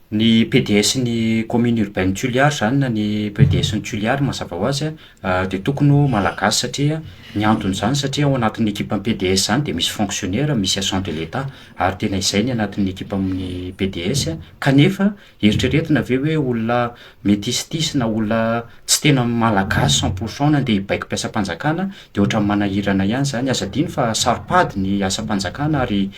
Ny PDS ny commune urbaine Tuiliard zany na ny PDS ny Tuiliard mazava ho azy de tokony ho malagasy satria ny antony zany satria ao anatin'ny ekipan'ny PDS zany de misy fonctionnaire, misy agent de l'État ary tena izay ny anatin'ny ekipa amin'ny PDS kanefa eritreretina ve hoe olona métistisy na olona tsy tena malagasy 100% nandeha hibaiko mpiasam-panjakana de ohatran'ny manahirana ihany zany aza diny fa saripady ny asam-panjakana ary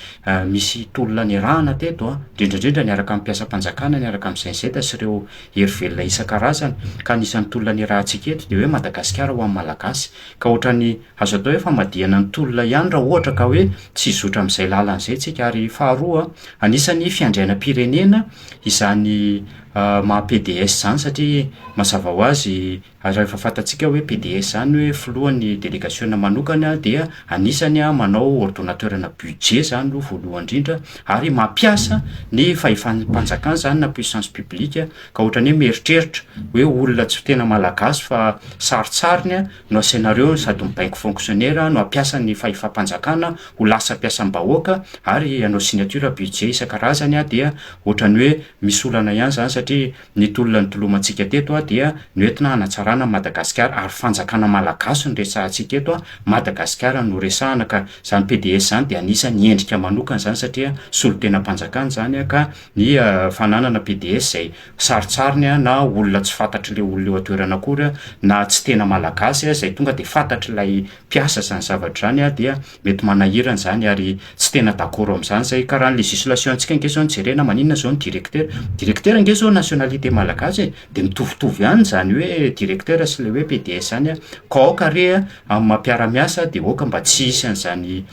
misy tolona niarahana teto indrindrandrindra niaraka amin'ny mpiasam-panjakana niaraka amin'ny ZZ sy ireo hery velona isan-karazany ka anisan'ny tolona niarahantsika eto de hoe Madagasikara ho an'ny malagasy ka ohatran'ny azo atao hoe famadihana ny tolona ihany raha ohatra ka hoe tsy zotra amin'izay lalan'izay tsika ary faharoa anisan'ny fiandrianam-pirenena izany maha PDS zany satria mazava ho azy rehefa fantatsika hoe PDS zany hoe filohan'ny délégation manokana dia anisany manao ordonnateur-na budget zany no voalohany indrindra ary mampiasa ny fahefa-mpanjakana zany na puissance publique ka ohatran'ny hoe mieritreritra hoe olona tsy tena malagasy fa saritsariny no asenareo sady mibaingo fonctionnaire no ampiasa ny fahefa-mpanjakana ho lasa mpiasam-bahoaka ary anao signature budget isan-karazany dia ohatran'ny hoe misy olana ihany zany satria ny tolona ny tolomantsika teto dia noentina hanatsarana Madagasikara ary fanjakana malagasy no resahantsika eto Madagasikara no resahana ka zany PDS zany de anisan'ny endrika manokana zany satria solon-tena mpanjakana zany ka ny fananana PDS zay saritsariny na olona tsy fantatry le olona eo atoerana akory na tsy tena malagasy zay tonga de fantatry lay mpiasa zany zavatra zany dia mety manahirana zany ary tsy tena d'accord amin'izany zay ka raha ny législation antsika nge zao jerena maninona zao ny directeur nge zao nationalité malagasy de mitovitovy ihany zany hoe directeur sy le hoe PDS zany ka aoka re amin'ny mampiara-miasa de aoka mba tsy hisy an'izany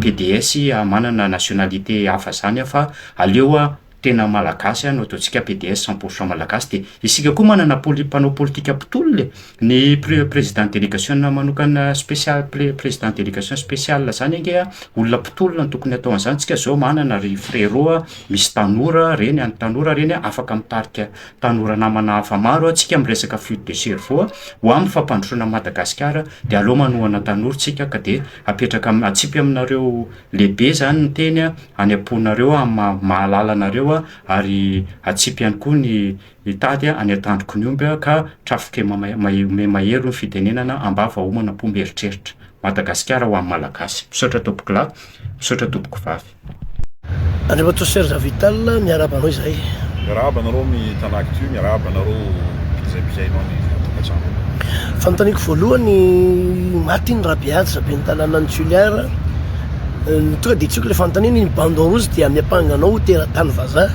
PDS manana nationalité hafa zany fa aleo tena malagasy no ataontsika PDS 100% malagasy de isika koa manana mpanao politika mpitolole ny président délégation manokana spécial président délégation spéciale zany nge olona mpitolona no tokony atao an'izany tsika zao manana ry frérot misy tanora reny any tanora reny afaka mitarika tanora namana hafa maro tsika miresaka fuite de cerveau ho amin'ny fampandrosoana Madagasikara de aleo manohana tanora tsika ka de apetraka atsipy aminareo lehibe zany ny teny any amponareo amin'ny mahalalanareo ary atsipy ihany koa ny tady any atandroko ny omby ka trafiky mahery ny fitenenana ambava homana pomba eritreritra Madagasikara ho amin'ny malagasy misaotra tompoko lahy misaotra tompoko vavy Andreba to Serge Vital miarabanao izay miaraba anareo mitanaky ty miaraba anareo pizaipizainao ny tokatrano fanotaniko voalohany maty ny rabiady saben'ny tanàna ny Tuiliard tonga de tsiko le fanotaniny ny bandeau rouge dia amin'ny ampanganao teratany vazaha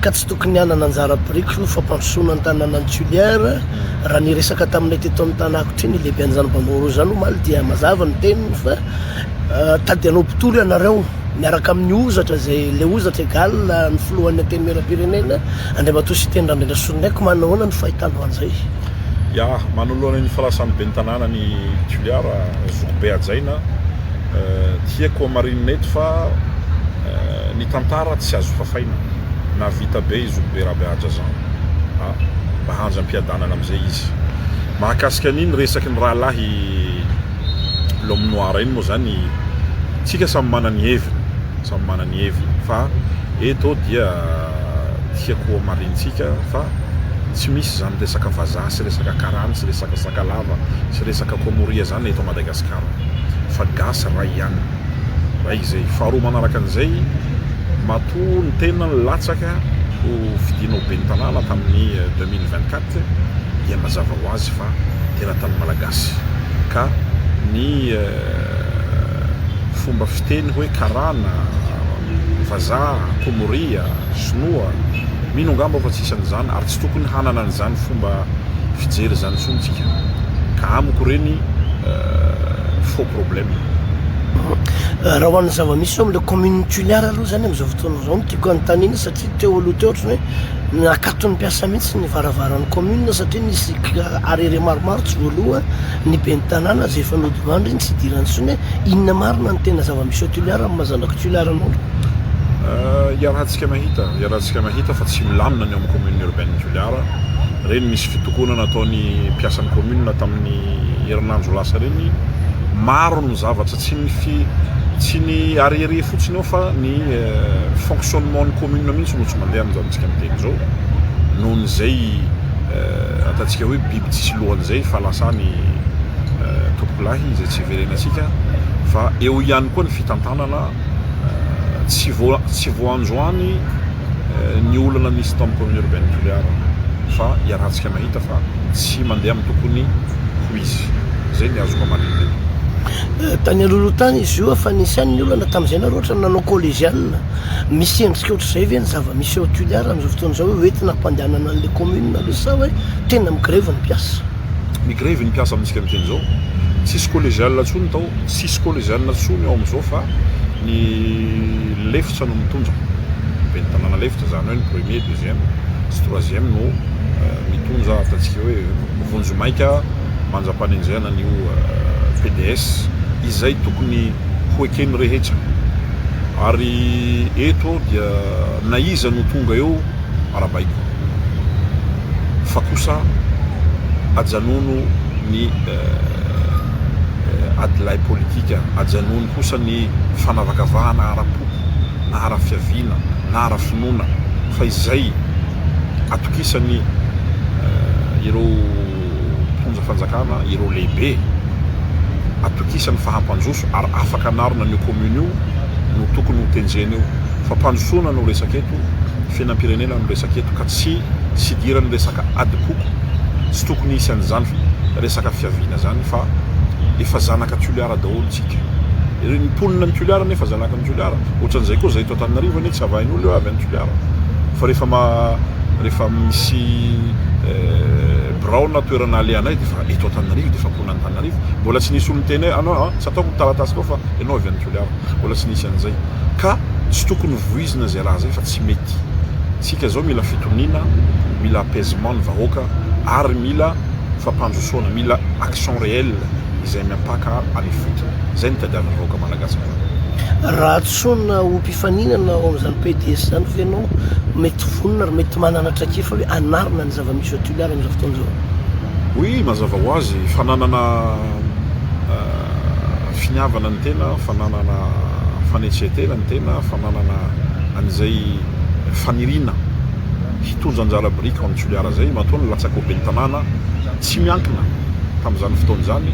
ka tsy tokony hanana anjara biriky no fampandrosoana ny tanàna ny Tuiliard raha ny resaka taminay teto amin'ny tanàko ty ny lehibe an'izany bandeau rouge zany omaly dia mazava ny teniny fa tady anao mpitoly ianareo miaraka amin'ny ozatra zay le ozatra egal ny filohan'ny anteny mera-pirenena Andriamatoa sy teny Randrelasonaiko manahoana ny fahitano an'izay ya manoloana ny falasan'ny be ny tanàna ny Tuiliard zokobe ajaina tiako amarineto fa ny tantara tsy azo fafaina na vita be izy be rabeaja zany mba hanjam-piadanana am'izay izy mahakasika an'iny resaky ny rahalahy l'homme noir iny moa zany tsika samy mana ny heviny fa eto dia tiako amarintsika fa tsy misy zany resaka vazaha sy resaka karany sy resaka sakalava sy resaka komoria zany eto Madagasikara fa gasy ray ihany ray zay faharoa manaraka an'izay matoa ny tena ny latsaka ho fidinao be ny tanàna tamin'ny 2024 dia mazava ho azy fa teratany malagasy ka ny fomba fiteny hoe karana vazaha komoria sinoa mino angamba fa tsisy an'izany ary tsy tokony hanana an'izany fomba fijery zany sontsika ka amiko reny faux problème raha hoan'ny zava-misy eo am'le commune Tuiliard aloha zany am'izao fotoana zao tiako anontanina satria teo aloha teo ohatrany hoe nakatony mpiasa mihitsy ny varavaran'ny commune satria nisy arere maromaro tsy voaloha ny be ny tanàna zay efa nodimandry iny tsy idirany sony hoe inona marina ny tena zava-misy eo Tuiliard amin'ny mazanako Tuiliard anao iarahantsika mahita fa tsy milamina ny amin'ny commune urbaine Tuiliard reny misy fitokonana ataony mpiasan'ny commune tamin'ny herinandro lasa reny maro ny zavatra tsy tsy ny ariere fotsiny eo fa ny fonctionnement ny commune mihitsy no tsy mandeha amin'izany miteny zao nohon' zay ataontsika hoe biby tsisy lohan'izay fa lasa ny tompokolahy izay tsy verenatsika fa eo ihany koa ny fitantanana tsy voanjoany ny olana nisy tamin'ny commune urbaine Toliara fa iarahantsika mahita fa tsy mandeha amin'ny tokony ho izy zay ny azoko amalina tany alolo tany izy io fa nisy any ny olana tamin'izay nareo ohatra nanao collégial misy endrika ohatr'izay ve ny zava-misy eo Toliara amin'izao fotoana zao hoe entina hampandehanana an'le commune aloha sa hoe tena migrevy ny mpiasa migrevy ny mpiasa amintsika miteny zao tsisy collégial ntsony tao tsisy collégial ntsony ao amin'izao fa ny lefitra no mitondra ben'ny tanàna lefitra zany hoe ny premier deuxième sy troisième no mitondra ataontsika hoe vonjomaika manjam-panenjana an'io PDS izay tokony ho ekeny rehetra ary eto dia na iza no tonga eo arabaiko fa kosa ajanono ny adilay politika ajanono kosa ny fanavakavahana ara-poko na ara-fiaviana na ara-finoana fa izay atokisany ireo mponja fanjakana ireo lehibe atokisany fahampanjoso ary afaka anarona ny commune io no tokony ho tenjeny eo fa mpanjosoana no resaka eto fiainam-pirenena no resaka eto ka tsy dirany resaka adi-poko tsy tokony isy an'izany resaka fiaviana zany fa efa zanaka Toliara daholo tsika ny mponina ny Toliara nefa zanaka ny Toliara ohatran'izay koa zay to Antananarivo ane tsy avahin'olo eo avy any Toliara fa rehefa misy braona toerana aleanay de fa eto Antananarivo de fa mponina Antananarivo mbola tsy nisy olony teny anao tsy ataoko taratasy koa fa ianao avy any Toliara mbola tsy nisy an'izay ka tsy tokony voizina zay raha zay fa tsy mety tsika zao mila fitonina mila apaisement ny vahoaka ary mila fampanjosoana mila action réelle izay miampaka any foty zay ny tadiavina vahoaka malagasy raha tsona ho mpifaninana ao amin'izany PDS zany fa ianao mety vonona ary mety mananatra ke fa hoe anarina ny zava-misy ao Toliara amin'izao fotoana zao oui mazava ho azy fananana finiavana ny tena fananana fanetsetena ny tena fananana an'izay fanirina hitondra anjara brika ao amin'ny Toliara zay matoa latsaka be ny tanàna tsy miankina tamin'izany fotoana zany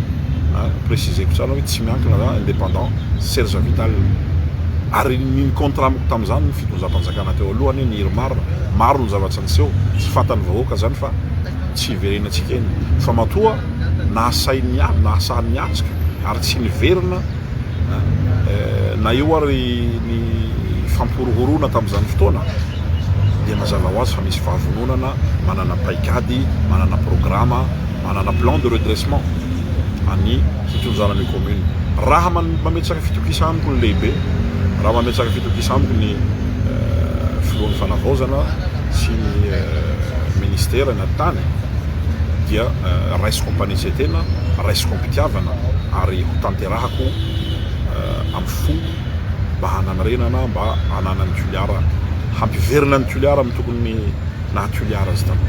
préciseko tsara hoe tsy miankina indépendant Serge Vital ary ny contrat amiko tamin'izany ny fitondram-panjakana teo alohany ny Irmar maro ny zavatra niseho tsy fantany vahoaka zany fa tsy iverenatsika eny fa matoa nahasahan'ny atsika ary tsy niverina na eo ary ny famporohorona tamin'izany fotoana dia mazava ho azy fa misy fahavononana manana paikady manana programa manana plan de redressement any fitondrana ny commune raha mametsaka fitokisamiko ny lehibe raha mametsaka fitokisamiko ny filohan'ny fanavaozana sy ny ministera na tany dia raisiko ampanetsetena raisiko ampitiavana ary ho tanterahako amin'ny fo mba hananarenana mba hananany Toliara hampiverina ny Toliara amin'ny tokony na Toliara azy tany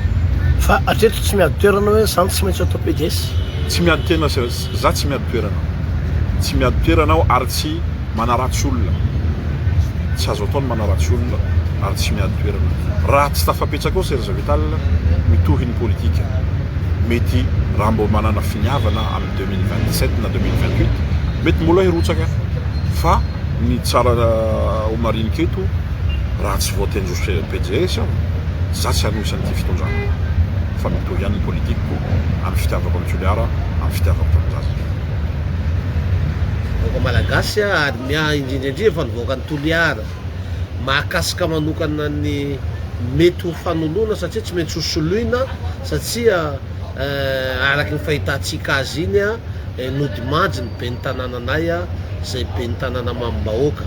fa atreto tsy miady toerana hoe zany tsy maintsy atao PDS tsy miady tena za tsy miady toerana aho ary tsy manaratsy olona tsy azo ataony manaratsy olona ary tsy miady toerana raha tsy tafapetraka ao Serge Vital mitohy ny politika mety raha mbo manana finiavana amin'ny 2027 na 2028 mety mbola hirotsaka fa ny tsara omariniky eto raha tsy voatenjoso PDS aho za tsy hanosy an'ity fitondrana fa mitohy ihany ny politikiko amin'ny fitiavako amin'ny Toliara amin'ny fitiavako tamin'zaza vahoaka malagasy ary indrindraindrindra fa nivoaka ny Toliara mahakasika manokana ny mety ho fanoloana satria tsy maintsy hosoloina satria araky ny fahitatsika azy iny nodimaji ny be ny tanànanay zay be ny tanàna mamim-bahoaka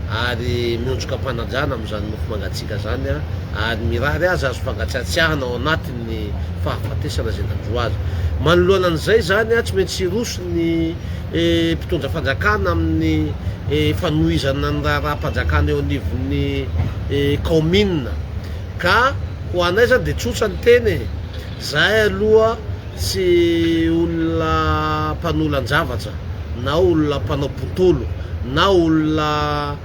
ary miondroka mpanajana amin'izany nofo mangatsika zany ary mirary azy azo fangatsiatsiahana ao anatin'ny fahafatesana zay nandro azy manoloana an'izay zany tsy maintsy hiroso ny mpitondra fanjakana amin'ny fanohizana ny raha-panjakana eo anivon'ny commune ka ho anay zany de tsotra ny teny zahay aloha tsy olona mpanolan-javatra na olona mpanao pontolo na olona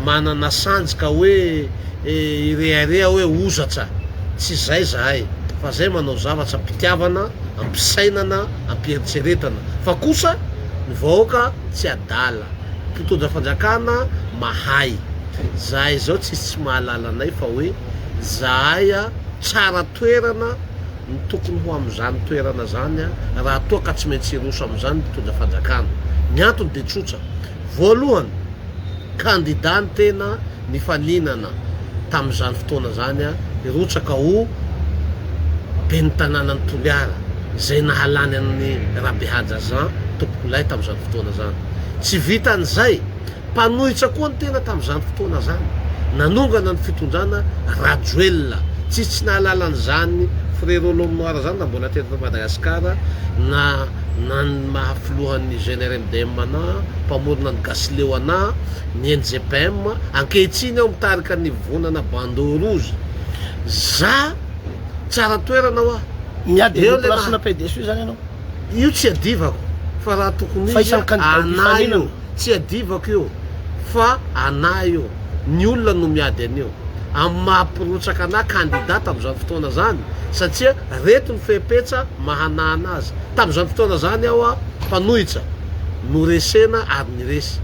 manana sanjika hoe irearea hoe ozatra, tsy zay zahay fa zay manao zavatra mpitiavana, ampisainana, ampieritseretana, fa kosa ny vahoaka tsy adala, mpitondra fanjakana mahay. Zahay zao tsy mahalala anay fa hoe zahaya tsara toerana ny tokony ho am'izany toerana zany raha toa ka tsy maintsy hiroso am'izany mpitondra fanjakana. Ny antony de tsotra, voalohany kandida ny tena nifaninana tam'izany fotoana zany hirotsaka ho ben'ny tanàna ny Toliara zay nahalany amin'ny Rabehaja Jean Tompolay tam'izany fotoana zany. Tsy vitan'izay, mpanohitra koa ny tena tam'izany fotoana zany, nanongana ny fitondrana Rajoelina, tsy nahalala an'izany frère Olomnoir zany na mbola teto Madagasikara na ny mahafilohan'ny GNRMDM ana, mpamorona ny Gasileo ana, ny NGPM, ankehitriny aho mitarika ny vonana Bandeau Rouge. Za tsara toerana hoa miady plasina PDS io zany anao, io tsy adivako fa raha tokony izy ana io, tsy adivako io fa ana io, ny olona no miady an'io amin'ny mahampirotsaka ana kandidata am'izany fotoana zany, satria reto ny fepetra mahanana azy. Tam'izany fotoana zany aho mpanohitra no resena ary niresy,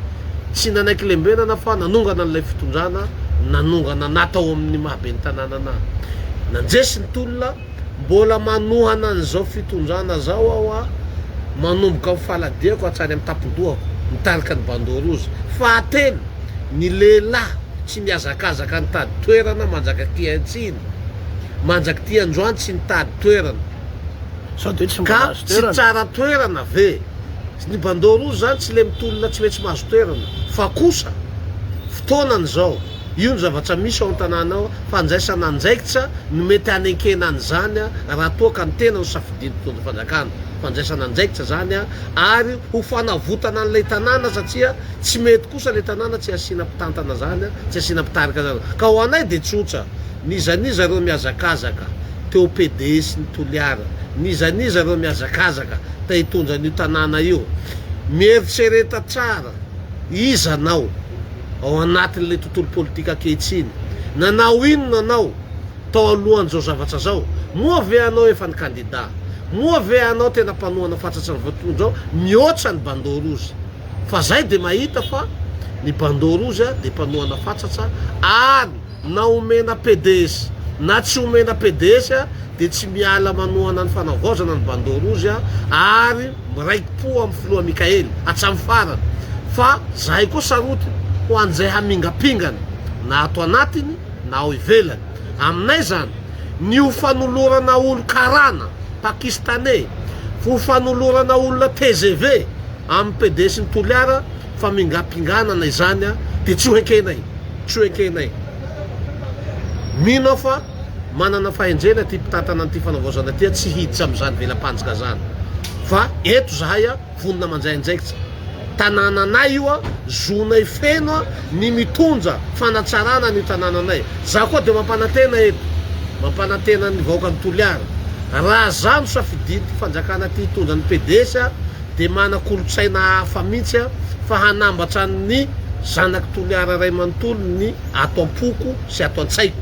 tsy nanaiky lembenana fa nanongana n'ilay fitondrana, nanongana natao amin'ny mahabe ny tanàna ana. Nandresy ny tolona mbola manohana an'izao fitondrana zao aho manomboka mifaladiako hatrany amin'ny tapodohako mitarika ny Bandeau Rouge. Fahatelo, ny lehilahy tsy miazakazaka nitady toerana manjaka Kiantsiny, manjaka ty Androany tsy nitady toerana sao de tsy ka mahazo tsy toerana. tsara toerana ve. Ny Bandeau Rouge zany tsy le mitolona tsy maintsy mahazo toerana, fa kosa fotoanany zao io ny zavatra misy ao an-tanàna ao, fanjaisana anjaikitra no mety hanenkena an'izany raha toa ka ny tena no safidiny mpitondra fanjakana, fanjaisana anjaikitra zany ary ho fanavotana an'ilay tanàna, satria tsy mety kosa le tanàna tsy asiana mpitantana zany, tsy asiana mpitarika zany. Ka ho anay de tsotra, nizaniza reo miazakazaka teo PDS ny Toliara, nizaniza reo miazakazaka ta hitondra an'io tanàna io, mieritsereta tsara iza anao ao anatin'le tontolo politika ankehitriny, nanao ino nanao tao alohan'izao zavatra zao, moa ve anao efa ny kandida, moa ve anao tena mpanohana fatratra ny voatondrao mihoatra ny Bandeau Rouge. Fa zay de mahita fa ny Bandeau Rouge de mpanohana fatratra ary na omena PDS na tsy omena PDS de tsy miala manohana ny fanavaozana ny Bandeau Rouge ary miraiki-po amin'ny filoha Mikaely hatramin'ny farany. Fa zahay koa saroty ho an'izay hamingapingana na ato anatiny na ao ivelany. Aminay zany ny ho fanolorana olo karana pakistanais, ho fanolorana olona TGV amin'ny PDS ny Toliara, fa mingapinganana izany de tsy ho enkenay, tsy ho enkenay. Mino fa manana fahendrena ty mpitantana ty fanavaozana ty tsy hiditra am'izany velam-panjaka zany, fa eto zahay vonona manjainjaikitra tanànanay io zonay feno ny mitondra fanatsarana ny tanànanay. Za koa de mampanantena eto, mampanantena ny vahoaka ny Toliara, raha za no safidiny ty fanjakana ty hitondra ny PDS de mana kolotsaina hafa mihitsy fa hanambatra ny zanaky Toliara ray manontolo ny ato am-poko sy ato an-tsaiko,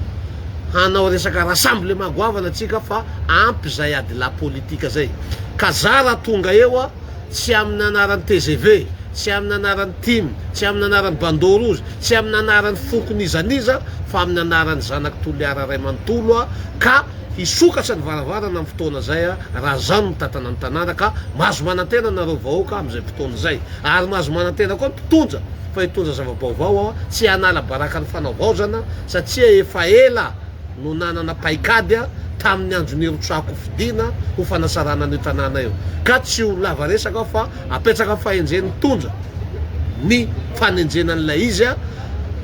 hanao resaka rassemblement goavana atsika fa ampy zay ady la politika zay. Ka za raha tonga eo tsy amin'ny anaran'ny TGV, tsy amin'ny anaran'ny TIM, tsy amin'ny anaran'ny Bandeau Rouge, tsy amin'ny anaran'ny fokon'izaniza, fa amin'ny anaran'ny zanaky Toliara ray manontolo ka hisokatra ny varavarana amin'ny fotoana zay raha zany mitantana ny tanàna. Ka mahazo manantena nareo vahoaka amin'izay fotoana zay, ary mahazo manantena koa mpitondra fa hitondra zava-baovao tsy hanala baraka ny fanavaozana, satria efa ela no nanana paikady tamin'ny andro nirotsako fidina ho fanasarana ny tanàna io. Ka tsy ho lava resaka fa apetraka fahenjeny tondra ny fanenjenan'ilay izy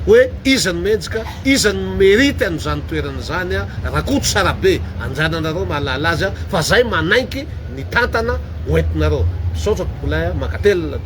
hoe iza ny menjika, iza ny merity amin'izany toerana zany raha koa tsara be anjananareo mahalala azy fa zay manaiky ny tantana hoentinareo. Saotra Tompolay, Makatela.